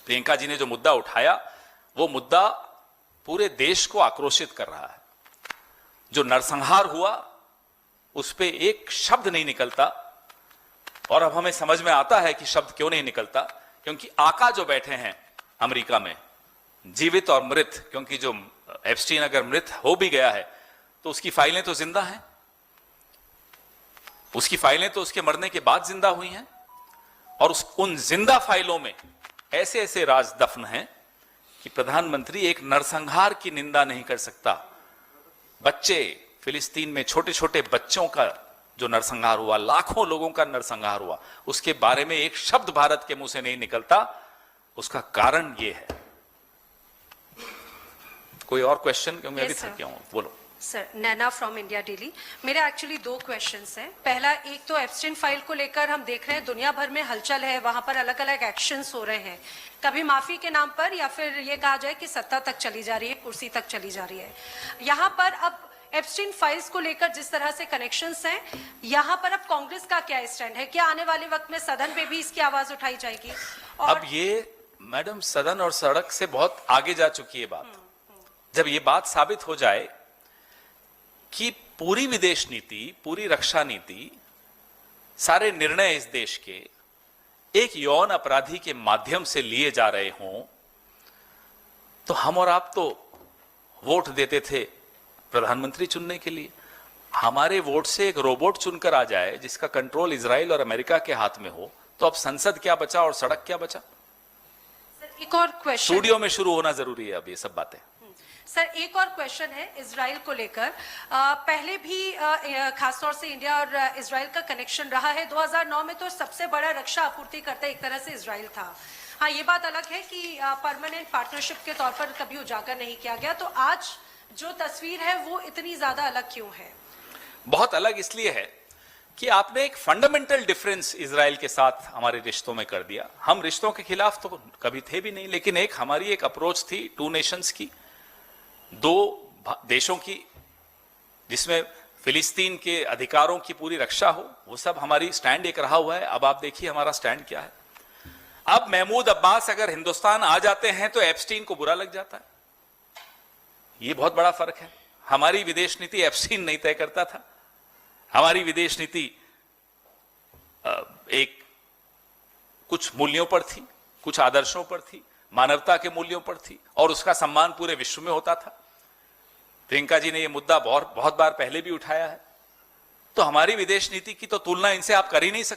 प्रियंका जी ने जो मुद्दा उठाया वो मुद्दा पूरे देश को आक्रोशित कर रहा है। जो नरसंहार हुआ उस पे एक शब्द नहीं निकलता, और अब हमें समझ में आता है कि शब्द क्यों नहीं निकलता, क्योंकि आका जो बैठे हैं अमेरिका में, जीवित और मृत, क्योंकि जो एप्स्टीन अगर मृत हो भी गया है तो उसकी फाइलें तो जिंदा हैं, उसकी फाइलें तो उसके मरने के बाद जिंदा हुई हैं, और उन जिंदा फाइलों में ऐसे ऐसे राज दफन हैं कि प्रधानमंत्री एक नरसंहार की निंदा नहीं कर सकता। बच्चे, फिलिस्तीन में छोटे छोटे बच्चों का जो नरसंहार हुआ, लाखों लोगों का नरसंहार हुआ, उसके बारे में एक शब्द भारत के मुंह से नहीं निकलता। उसका कारण यह है। कोई और क्वेश्चन? क्योंकि अभी थक गया हूं। बोलो sir. Naina from India daily. मेरे एक्चुअली दो क्वेश्चंस हैं। पहला, एक तो एप्स्टीन फाइल को लेकर हम देख रहे हैं दुनिया भर में हलचल है, वहां पर अलग अलग एक्शंस हो रहे हैं, कभी माफी के नाम पर या फिर ये कहा जाए कि सत्ता तक चली जा रही है, कुर्सी तक चली जा रही है। यहाँ पर अब एप्स्टीन फाइल्स को लेकर जिस तरह से कनेक्शंस हैं, यहाँ पर अब कांग्रेस का क्या स्टैंड है? क्या आने वाले वक्त में सदन पे भी इसकी आवाज उठाई जाएगी? और अब ये मैडम सदन और सड़क से बहुत आगे जा चुकी है बात। जब ये बात साबित हो जाए कि पूरी विदेश नीति, पूरी रक्षा नीति, सारे निर्णय इस देश के एक यौन अपराधी के माध्यम से लिए जा रहे हों, तो हम और आप तो वोट देते थे प्रधानमंत्री चुनने के लिए। हमारे वोट से एक रोबोट चुनकर आ जाए जिसका कंट्रोल इजराइल और अमेरिका के हाथ में हो, तो अब संसद क्या बचा और सड़क क्या बचा? एक और क्वेश्चन, स्टूडियो में शुरू होना जरूरी है अब ये सब बातें। सर एक और क्वेश्चन है इजराइल को लेकर। पहले भी खासतौर से इंडिया और इजराइल का कनेक्शन रहा है। 2009 में तो सबसे बड़ा रक्षा आपूर्तिकर्ता एक तरह से इजराइल था। हाँ, ये बात अलग है कि परमानेंट पार्टनरशिप के तौर पर कभी उजागर नहीं किया गया। तो आज जो तस्वीर है वो इतनी ज्यादा अलग क्यों है? बहुत अलग इसलिए है कि आपने एक फंडामेंटल डिफरेंस इजराइल के साथ हमारे रिश्तों में कर दिया। हम रिश्तों के खिलाफ तो कभी थे भी नहीं, लेकिन हमारी एक अप्रोच थी टू नेशंस की, दो देशों की, जिसमें फिलिस्तीन के अधिकारों की पूरी रक्षा हो। वो सब हमारी स्टैंड एक रहा हुआ है। अब आप देखिए हमारा स्टैंड क्या है। अब महमूद अब्बास अगर हिंदुस्तान आ जाते हैं तो एप्स्टीन को बुरा लग जाता है। ये बहुत बड़ा फर्क है। हमारी विदेश नीति एप्स्टीन नहीं तय करता था। हमारी विदेश नीति एक कुछ मूल्यों पर थी, कुछ आदर्शों पर थी, मानवता के मूल्यों पर थी, और उसका सम्मान पूरे विश्व में होता था। प्रियंका जी ने यह मुद्दा बहुत बार पहले भी उठाया है। तो हमारी विदेश नीति की तो तुलना इनसे आप कर ही नहीं सकते।